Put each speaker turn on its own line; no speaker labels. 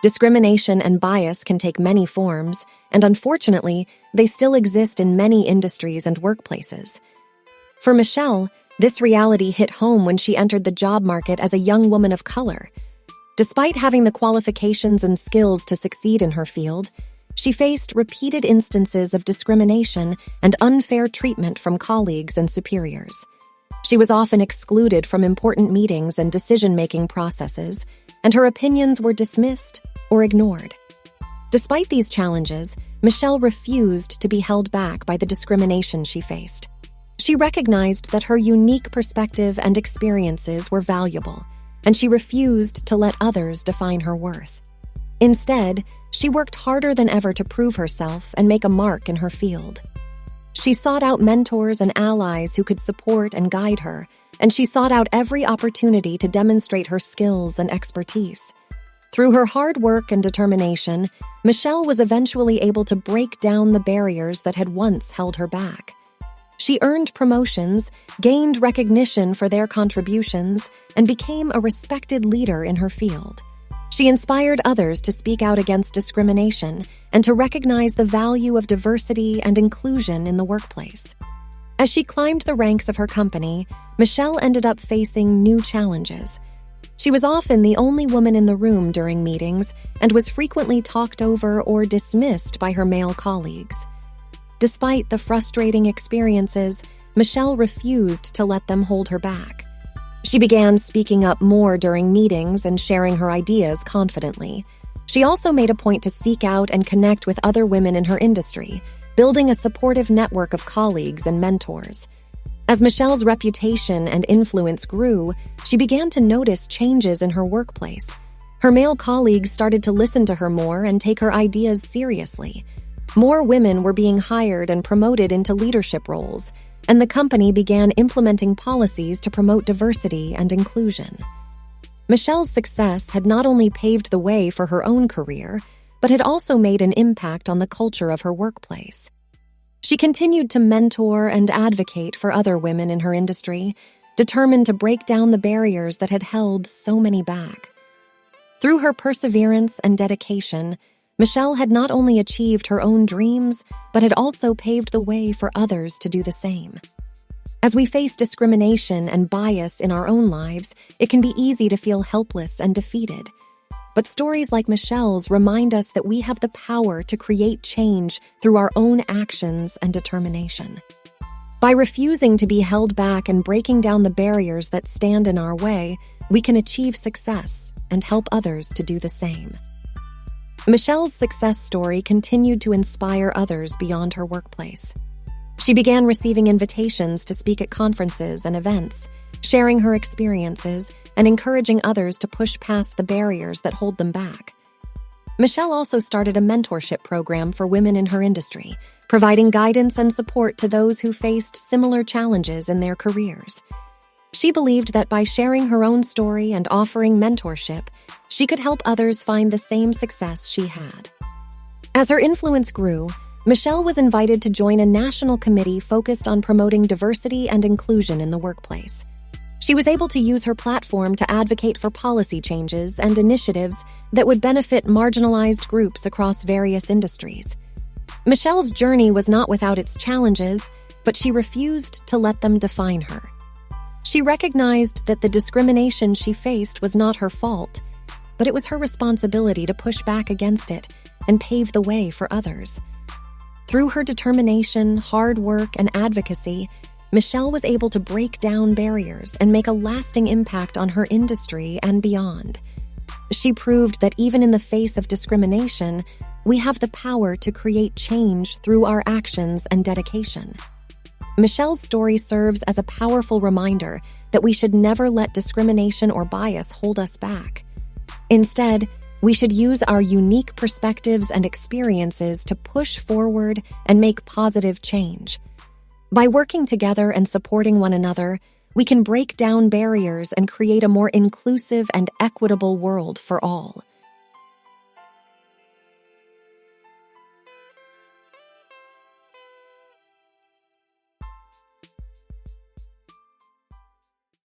Discrimination and bias can take many forms, and unfortunately, they still exist in many industries and workplaces. For Michelle, this reality hit home when she entered the job market as a young woman of color. Despite having the qualifications and skills to succeed in her field, she faced repeated instances of discrimination and unfair treatment from colleagues and superiors. She was often excluded from important meetings and decision-making processes, and her opinions were dismissed or ignored. Despite these challenges, Michelle refused to be held back by the discrimination she faced. She recognized that her unique perspective and experiences were valuable, and she refused to let others define her worth. Instead, she worked harder than ever to prove herself and make a mark in her field. She sought out mentors and allies who could support and guide her, and she sought out every opportunity to demonstrate her skills and expertise. Through her hard work and determination, Michelle was eventually able to break down the barriers that had once held her back. She earned promotions, gained recognition for their contributions, and became a respected leader in her field. She inspired others to speak out against discrimination and to recognize the value of diversity and inclusion in the workplace. As she climbed the ranks of her company, Michelle ended up facing new challenges. She was often the only woman in the room during meetings and was frequently talked over or dismissed by her male colleagues. Despite the frustrating experiences, Michelle refused to let them hold her back. She began speaking up more during meetings and sharing her ideas confidently. She also made a point to seek out and connect with other women in her industry, building a supportive network of colleagues and mentors. As Michelle's reputation and influence grew, she began to notice changes in her workplace. Her male colleagues started to listen to her more and take her ideas seriously. More women were being hired and promoted into leadership roles, and the company began implementing policies to promote diversity and inclusion. Michelle's success had not only paved the way for her own career, but had also made an impact on the culture of her workplace. She continued to mentor and advocate for other women in her industry, determined to break down the barriers that had held so many back. Through her perseverance and dedication, Michelle had not only achieved her own dreams, but had also paved the way for others to do the same. As we face discrimination and bias in our own lives, it can be easy to feel helpless and defeated. But stories like Michelle's remind us that we have the power to create change through our own actions and determination. By refusing to be held back and breaking down the barriers that stand in our way, we can achieve success and help others to do the same. Michelle's success story continued to inspire others beyond her workplace. She began receiving invitations to speak at conferences and events, sharing her experiences and encouraging others to push past the barriers that hold them back. Michelle also started a mentorship program for women in her industry, providing guidance and support to those who faced similar challenges in their careers. She believed that by sharing her own story and offering mentorship, she could help others find the same success she had. As her influence grew, Michelle was invited to join a national committee focused on promoting diversity and inclusion in the workplace. She was able to use her platform to advocate for policy changes and initiatives that would benefit marginalized groups across various industries. Michelle's journey was not without its challenges, but she refused to let them define her. She recognized that the discrimination she faced was not her fault, but it was her responsibility to push back against it and pave the way for others. Through her determination, hard work, and advocacy, Michelle was able to break down barriers and make a lasting impact on her industry and beyond. She proved that even in the face of discrimination, we have the power to create change through our actions and dedication. Michelle's story serves as a powerful reminder that we should never let discrimination or bias hold us back. Instead, we should use our unique perspectives and experiences to push forward and make positive change. By working together and supporting one another, we can break down barriers and create a more inclusive and equitable world for all.